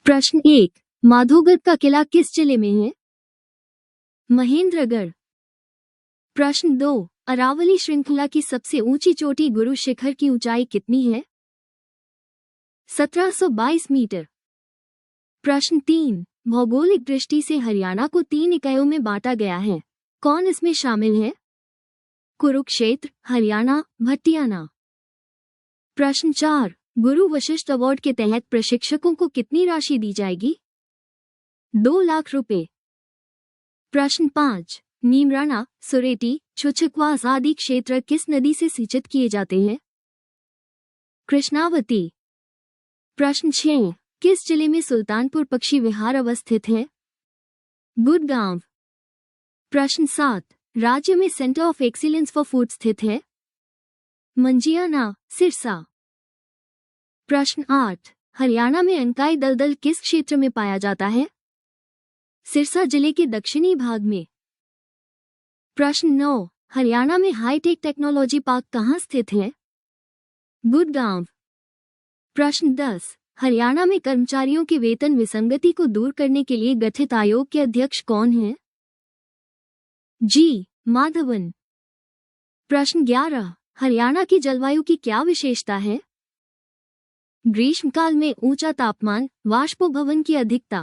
प्रश्न 1। माधोगढ़ का किला किस जिले में है? महेंद्रगढ़। प्रश्न 2। अरावली श्रृंखला की सबसे ऊंची चोटी गुरु शिखर की ऊंचाई कितनी है? 1722 मीटर। प्रश्न 3। भौगोलिक दृष्टि से हरियाणा को 3 इकाइयों में बांटा गया है, कौन इसमें शामिल है? कुरुक्षेत्र, हरियाणा, भटियाना। प्रश्न 4। गुरु वशिष्ठ अवार्ड के तहत प्रशिक्षकों को कितनी राशि दी जाएगी? 2 लाख रुपए। प्रश्न 5। नीमराना, सुरेटी, छुछकवास आदि क्षेत्र किस नदी से सिंचित किए जाते हैं? कृष्णावती। प्रश्न 6। किस जिले में सुल्तानपुर पक्षी विहार अवस्थित है? गुड़गांव। प्रश्न 7। राज्य में centre of excellence for food स्थित है? मंजियाना, सिरसा। प्रश्न 8। हरियाणा में अनकाई दलदल किस क्षेत्र में पाया जाता है? सिरसा जिले के दक्षिणी भाग में। प्रश्न 9। हरियाणा में हाईटेक टेक्नोलॉजी पार्क कहाँ स्थित है? गुड़गांव। प्रश्न 10। हरियाणा में कर्मचारियों के वेतन विसंगति को दूर करने के लिए गठित आयोग के अध्यक्ष कौन हैं? जी माधवन। प्रश्न 11। हरियाणा की जलवायु की क्या विशेषता है? ग्रीष्मकाल में ऊंचा तापमान, वाष्पोभवन की अधिकता।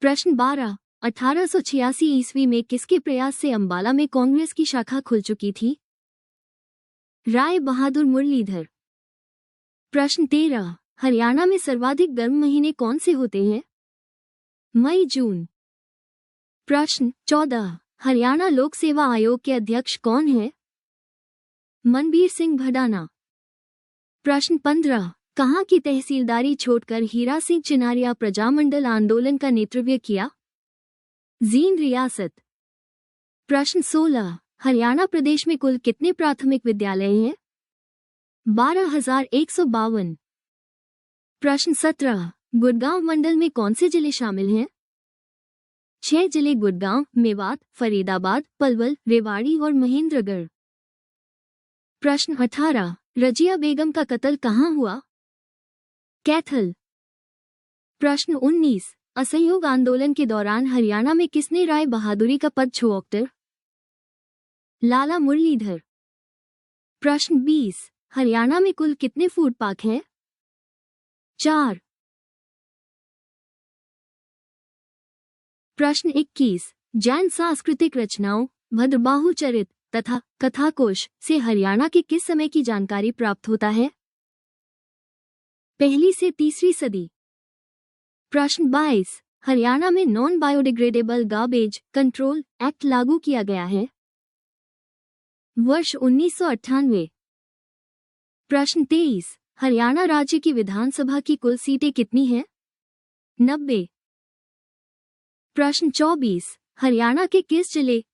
प्रश्न 12। 1886 ईस्वी में किसके प्रयास से अंबाला में कांग्रेस की शाखा खुल चुकी थी? राय बहादुर मुरलीधर। प्रश्न 13। हरियाणा में सर्वाधिक गर्म महीने कौन से होते हैं? मई जून। प्रश्न 14। हरियाणा लोक सेवा आयोग के अध्यक्ष कौन है? मनबीर सिंह भडाना। प्रश्न 15। कहाँ की तहसीलदारी छोड़कर हीरा सिंह चिनारिया प्रजामंडल आंदोलन का नेतृत्व किया? जींद रियासत। प्रश्न 16। हरियाणा प्रदेश में कुल कितने प्राथमिक विद्यालय हैं? 12,152। प्रश्न 17। गुड़गांव मंडल में कौन से जिले शामिल हैं? 6 जिले गुड़गांव, मेवात, फरीदाबाद, पलवल, रेवाड़ी और महेंद्रगढ़। प्रश्न 18। रजिया बेगम का कत्ल कहाँ हुआ? कैथल। प्रश्न 19। असहयोग आंदोलन के दौरान हरियाणा में किसने राय बहादुरी का पद छोड़ा? लाला मुरलीधर। प्रश्न 20। हरियाणा में कुल कितने फूड पार्क हैं? 4। प्रश्न 21। जैन सांस्कृतिक रचनाओं भद्रबाहु चरित तथा कथाकोश से हरियाणा के किस समय की जानकारी प्राप्त होता है? 1ली से 3री सदी। प्रश्न 22। हरियाणा में non biodegradable garbage control act लागू किया गया है? वर्ष 1998। प्रश्न 23। हरियाणा राज्य की विधानसभा की कुल सीटें कितनी हैं? 90। प्रश्न 24। हरियाणा के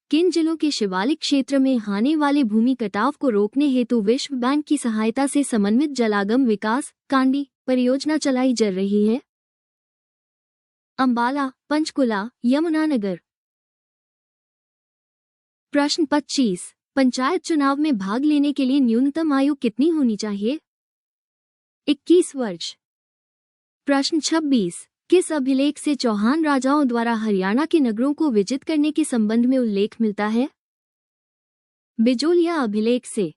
किन जिलों के शिवालिक क्षेत्र में आने वाले भूमि कटाव को रोकने हेतु विश्व बैंक की सहायता से समन्वित जलागम विकास कांडी परियोजना चलाई जा रही है? अंबाला, पंचकुला, यमुनानगर। प्रश्न 25। पंचायत चुनाव में भाग लेने के लिए न्यूनतम आयु कितनी होनी चाहिए? 21 वर्ष। प्रश्न 26। किस अभिलेख से चौहान राजाओं द्वारा हरियाणा के नगरों को विजित करने के संबंध में उल्लेख मिलता है? बिजोलिया अभिलेख से।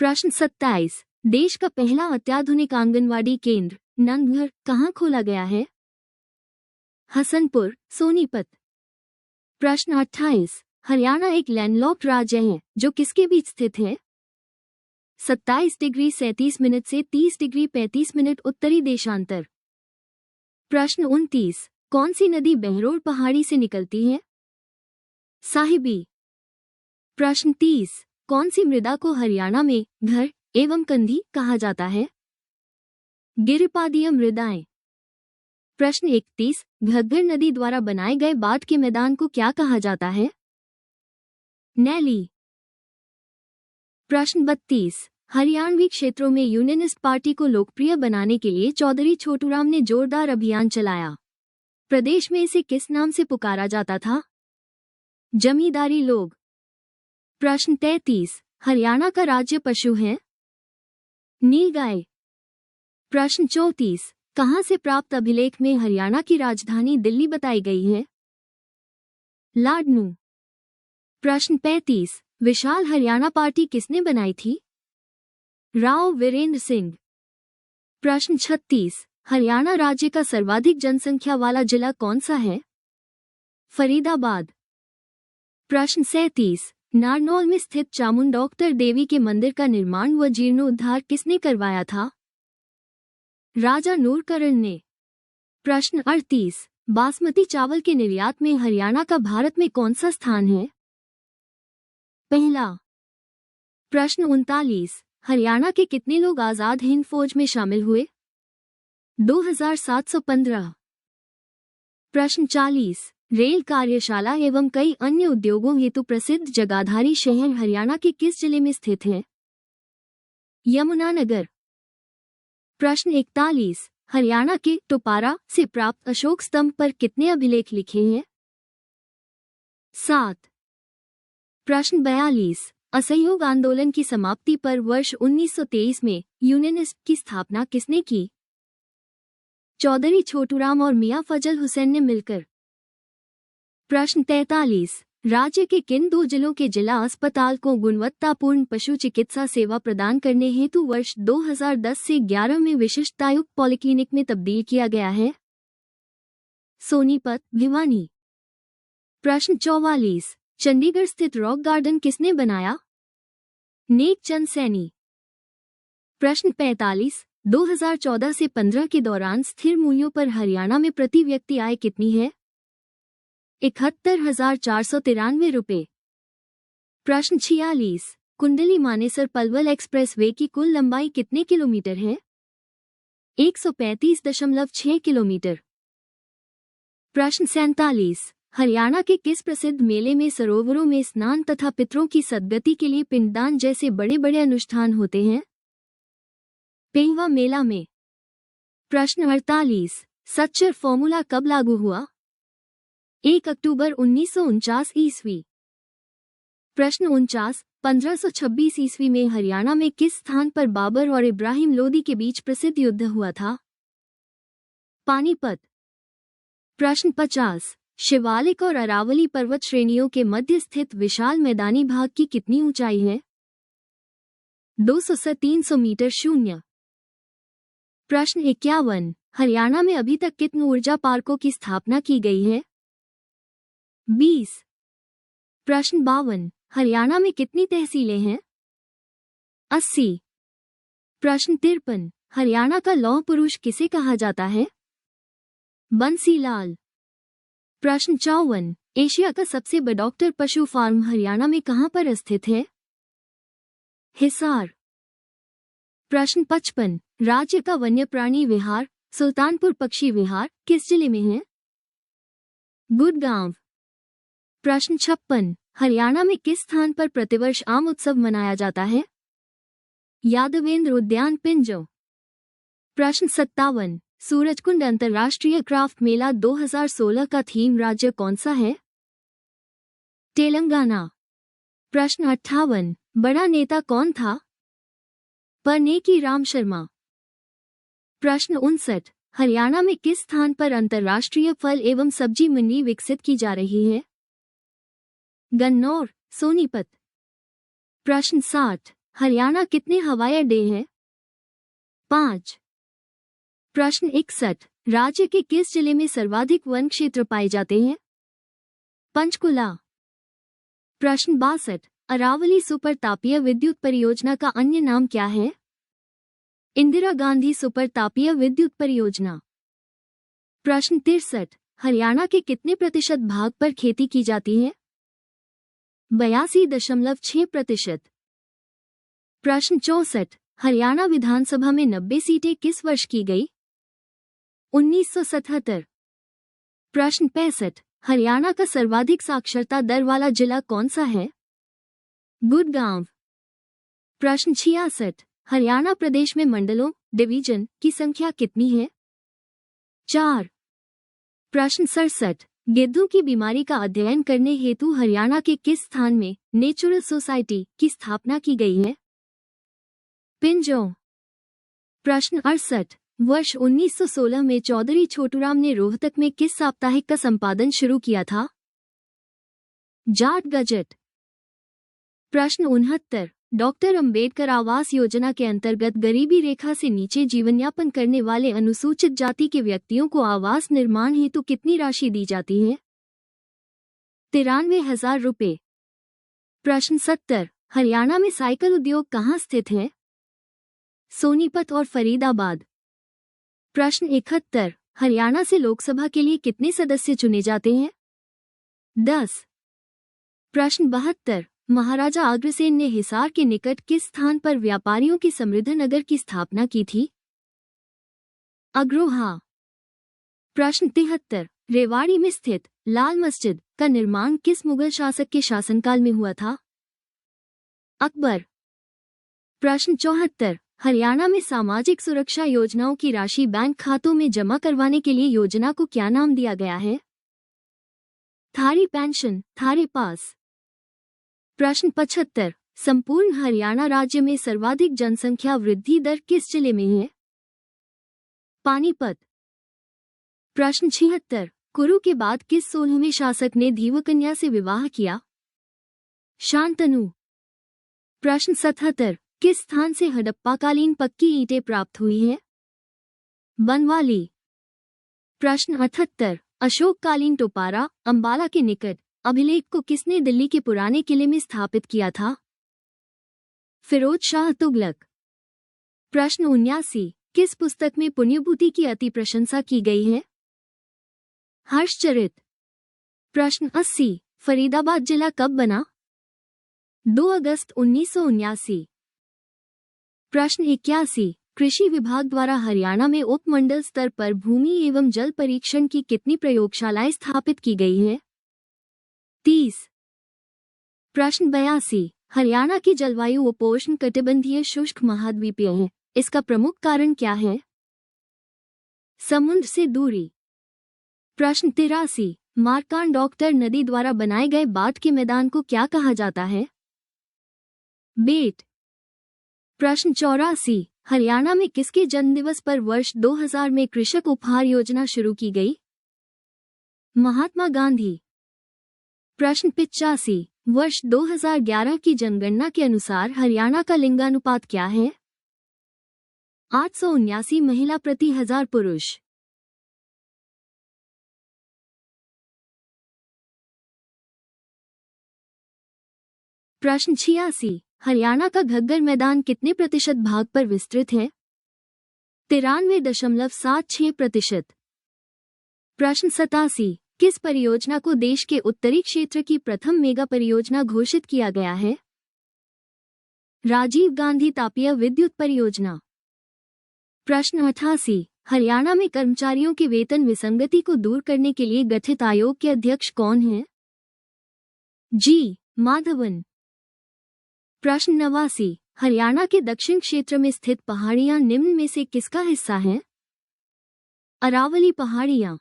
प्रश्न 27। देश का पहला अत्याधुनिक आंगनवाड़ी केंद्र नंदघर कहाँ खोला गया है? हसनपुर, सोनीपत। प्रश्न 28। हरियाणा एक लैंडलॉक्ड राज्य है जो किसके बीच स्थित है? 27 डिग्री 37 मिनट से 30 डिग्री 35 मिनट उत्तरी देशांतर। प्रश्न 29। कौन सी नदी बहरोड पहाड़ी से निकलती है? साहिबी। प्रश्न 30। कौन सी मृदा को हरियाणा में घर एवं कंधी कहा जाता है? गिरिपादीय मृदाएं। प्रश्न 31। घग्गर नदी द्वारा बनाए गए बाढ़ के मैदान को क्या कहा जाता है? नैली। प्रश्न 32। हरियाणवी क्षेत्रों में यूनियनिस्ट पार्टी को लोकप्रिय बनाने के लिए चौधरी छोटूराम ने जोरदार अभियान चलाया। प्रदेश में इसे किस नाम से पुकारा जाता था? जमींदारी लोग। प्रश्न 33। हरियाणा का राज्य पशु है? नीलगाय। प्रश्न 34। कहाँ से प्राप्त अभिलेख में हरियाणा की राजधानी दिल्ली बताई गई है? लाडनू। प्रश्न 35, विशाल हरियाणा पार्टी किसने बनाई थी? राव वीरेंद्र सिंह। प्रश्न 36, हरियाणा राज्य का सर्वाधिक जनसंख्या वाला जिला कौन सा है? फरीदाबाद। प्रश्न 37, नारनौल में स्थित चामुंडौक्टर देवी के मंदिर का निर्माण व जीर्णोद्धार किसने करवाया था? राजा नूरकरण ने। प्रश्न 38, बासमती चावल के निर्यात में हरियाणा का भारत में कौन सा स्थान है? पहला। प्रश्न 39, हरियाणा के कितने लोग आजाद हिंद फौज में शामिल हुए? 2715। प्रश्न 40, रेल कार्यशाला एवं कई अन्य उद्योगों हेतु प्रसिद्ध जगाधारी शहर हरियाणा के किस जिले में स्थित है? यमुनानगर। प्रश्न 41, हरियाणा के टोपारा से प्राप्त अशोक स्तंभ पर कितने अभिलेख लिखे हैं? 7। प्रश्न 42, असहयोग आंदोलन की समाप्ति पर वर्ष 1923 में यूनियनिस्ट की स्थापना किसने की? चौधरी छोटूराम और मियां फजल हुसैन ने मिलकर। प्रश्न 43, राज्य के किन दो जिलों के जिला अस्पताल को गुणवत्तापूर्ण पशु चिकित्सा सेवा प्रदान करने हेतु वर्ष 2010 से 11 में विशिष्टतायुक्त पॉलिक्लिनिक में तब्दील किया गया है? सोनीपत, भिवानी। प्रश्न 44, चंडीगढ़ स्थित रॉक गार्डन किसने बनाया? नेक चंद सैनी। प्रश्न 45, 2014 से 15 के दौरान स्थिर मूल्यों पर हरियाणा में प्रति व्यक्ति आय कितनी है? 71,493 रुपये। प्रश्न 46, कुंडली मानेसर पलवल एक्सप्रेस वे की कुल लंबाई कितने किलोमीटर है? 135.6 किलोमीटर। प्रश्न 47, हरियाणा के किस प्रसिद्ध मेले में सरोवरों में स्नान तथा पितरों की सद्गति के लिए पिंडदान जैसे बड़े बड़े अनुष्ठान होते हैं? पेंगवा मेला में। प्रश्न 48, सच्चर फॉर्मूला कब लागू हुआ? 1 अक्टूबर 1949 ईस्वी। प्रश्न 49, 1526 ईस्वी में हरियाणा में किस स्थान पर बाबर और इब्राहिम लोदी के बीच प्रसिद्ध युद्ध हुआ था? पानीपत। प्रश्न 50, शिवालिक और अरावली पर्वत श्रेणियों के मध्य स्थित विशाल मैदानी भाग की कितनी ऊंचाई है? 200 से 300 मीटर शून्य। प्रश्न 51, हरियाणा में अभी तक कितने ऊर्जा पार्कों की स्थापना की गई है? 20। प्रश्न 52, हरियाणा में कितनी तहसीलें हैं? 80। प्रश्न 53, हरियाणा का लौह पुरुष किसे कहा जाता है? बंसीलाल। प्रश्न 54, एशिया का सबसे बड़ा डॉक्टर पशु फार्म हरियाणा में कहां पर स्थित है? हिसार। प्रश्न 55, राज्य का वन्य प्राणी विहार सुल्तानपुर पक्षी विहार किस जिले में है? गुड़गांव। प्रश्न 56, हरियाणा में किस स्थान पर प्रतिवर्ष आम उत्सव मनाया जाता है? यादवेंद्र उद्यान पिंजो। प्रश्न 57, सूरजकुंड अंतर्राष्ट्रीय क्राफ्ट मेला 2016 का थीम राज्य कौन सा है? तेलंगाना। प्रश्न 58, बड़ा नेता कौन था? परनेकी राम शर्मा। प्रश्न 59, हरियाणा में किस स्थान पर अंतर्राष्ट्रीय फल एवं सब्जी मंडी विकसित की जा रही है? गन्नौर, सोनीपत। प्रश्न 60, हरियाणा कितने हवाई अड्डे हैं? 5। प्रश्न 61, राज्य के किस जिले में सर्वाधिक वन क्षेत्र पाए जाते हैं? पंचकुला। प्रश्न 62, अरावली सुपर तापीय विद्युत परियोजना का अन्य नाम क्या है? इंदिरा गांधी सुपर तापीय विद्युत परियोजना। प्रश्न 63, हरियाणा के कितने प्रतिशत भाग पर खेती की जाती है? 82.6%। प्रश्न 64, हरियाणा विधानसभा में 90 सीटें किस वर्ष की गई? 1977। प्रश्न 65, हरियाणा का सर्वाधिक साक्षरता दर वाला जिला कौन सा है? गुड़गांव। प्रश्न 66, हरियाणा प्रदेश में मंडलों डिवीजन की संख्या कितनी है? 4। प्रश्न 67, गिद्धों की बीमारी का अध्ययन करने हेतु हरियाणा के किस स्थान में नेचुरल सोसाइटी की स्थापना की गई है? पिंजौं। प्रश्न 68, वर्ष 1916 में चौधरी छोटूराम ने रोहतक में किस साप्ताहिक का संपादन शुरू किया था? जाट गजट। प्रश्न 69। डॉक्टर अंबेडकर आवास योजना के अंतर्गत गरीबी रेखा से नीचे जीवनयापन करने वाले अनुसूचित जाति के व्यक्तियों को आवास निर्माण हेतु कितनी राशि दी जाती है? 93,000 रुपये। प्रश्न 70। हरियाणा में साइकिल उद्योग कहाँ स्थित है? सोनीपत और फरीदाबाद। प्रश्न 71। हरियाणा से लोकसभा के लिए कितने सदस्य चुने जाते हैं? 10। प्रश्न 72। महाराजा अग्रसेन ने हिसार के निकट किस स्थान पर व्यापारियों के समृद्ध नगर की स्थापना की थी? अग्रोहा। प्रश्न 73। रेवाड़ी में स्थित लाल मस्जिद का निर्माण किस मुगल शासक के शासनकाल में हुआ था? अकबर। प्रश्न 74। हरियाणा में सामाजिक सुरक्षा योजनाओं की राशि बैंक खातों में जमा करवाने के लिए योजना को क्या नाम दिया गया है? थारी पेंशन, थारे पास। प्रश्न 75। संपूर्ण हरियाणा राज्य में सर्वाधिक जनसंख्या वृद्धि दर किस जिले में है? पानीपत। प्रश्न 76। कुरु के बाद किस 16वें शासक ने धीवकन्या से विवाह किया? शांतनु। प्रश्न 77। किस स्थान से हड़प्पाकालीन पक्की ईंटें प्राप्त हुई हैं? बनवाली। प्रश्न 78। अशोककालीन टोपारा अंबाला के निकट अभिलेख को किसने दिल्ली के पुराने किले में स्थापित किया था? फिरोज शाह तुगलक। प्रश्न 79। किस पुस्तक में पुण्यभूति की अति प्रशंसा की गई है? हर्षचरित। प्रश्न 80। फरीदाबाद जिला कब बना? 2 अगस्त 1979। प्रश्न 81। कृषि विभाग द्वारा हरियाणा में उपमंडल स्तर पर भूमि एवं जल परीक्षण की कितनी प्रयोगशालाएं स्थापित की गई हैं? 30। प्रश्न 82। हरियाणा की जलवायु उपोष्ण कटिबंधीय शुष्क महाद्वीपीय है, इसका प्रमुख कारण क्या है? समुद्र से दूरी। प्रश्न 83। मार्कांडोक्टर नदी द्वारा बनाए गए बाढ़ के मैदान को क्या कहा जाता है? बेट। प्रश्न 84। हरियाणा में किसके जन्मदिवस पर वर्ष 2000 में कृषक उपहार योजना शुरू की गई? महात्मा गांधी। प्रश्न 85। वर्ष 2011 की जनगणना के अनुसार हरियाणा का लिंगानुपात क्या है? 879 महिला प्रति 1000 पुरुष। प्रश्न 86। हरियाणा का घग्गर मैदान कितने प्रतिशत भाग पर विस्तृत है? 93.76%। प्रश्न 87। किस परियोजना को देश के उत्तरी क्षेत्र की प्रथम मेगा परियोजना घोषित किया गया है? राजीव गांधी तापीय विद्युत परियोजना। प्रश्न 88। हरियाणा में कर्मचारियों के वेतन विसंगति को दूर करने के लिए गठित आयोग के अध्यक्ष कौन हैं? जी माधवन। प्रश्न 89। हरियाणा के दक्षिण क्षेत्र में स्थित पहाड़ियां निम्न में से किसका हिस्सा हैं? अरावली पहाड़ियां।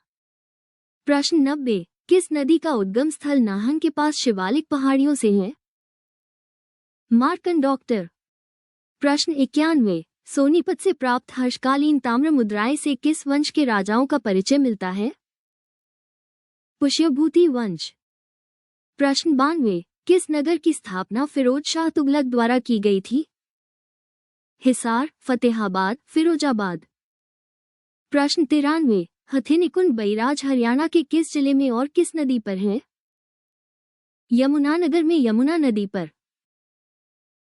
प्रश्न 90। किस नदी का उद्गम स्थल नाहन के पास शिवालिक पहाड़ियों से है? मार्कंडोक्टर। प्रश्न 91। सोनीपत से प्राप्त हर्षकालीन ताम्र मुद्राएं से किस वंश के राजाओं का परिचय मिलता है? पुष्यभूति वंश। प्रश्न 92। किस नगर की स्थापना फिरोज शाह तुगलक द्वारा की गई थी? हिसार, फतेहाबाद, फिरोजाबाद। प्रश्न 93। हथिनीकुंड बैराज हरियाणा के किस जिले में और किस नदी पर है? यमुनानगर में यमुना नदी पर।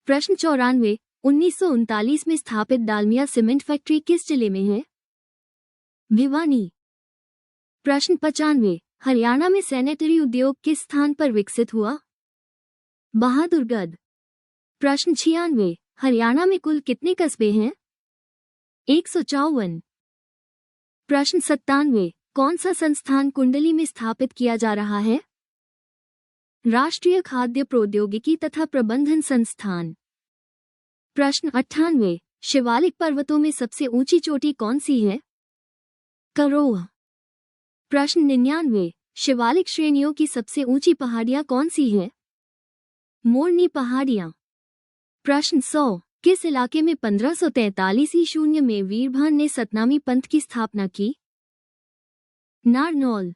प्रश्न 94। 1939 में स्थापित डालमिया सीमेंट फैक्ट्री किस जिले में है? भिवानी। प्रश्न 95। हरियाणा में सैनिटरी उद्योग किस स्थान पर विकसित हुआ? बहादुरगढ़। प्रश्न 96। हरियाणा में कुल कितने कस्बे हैं? 154। प्रश्न 97। कौन सा संस्थान कुंडली में स्थापित किया जा रहा है? राष्ट्रीय खाद्य प्रौद्योगिकी तथा प्रबंधन संस्थान। प्रश्न 98। शिवालिक पर्वतों में सबसे ऊंची चोटी कौन सी है? करोह। प्रश्न 99। शिवालिक श्रेणियों की सबसे ऊंची पहाड़ियां कौन सी हैं? मोरनी पहाड़ियां। प्रश्न 100। किस इलाके में 1543 ईस्वी में वीरभान ने सतनामी पंथ की स्थापना की? नारनौल।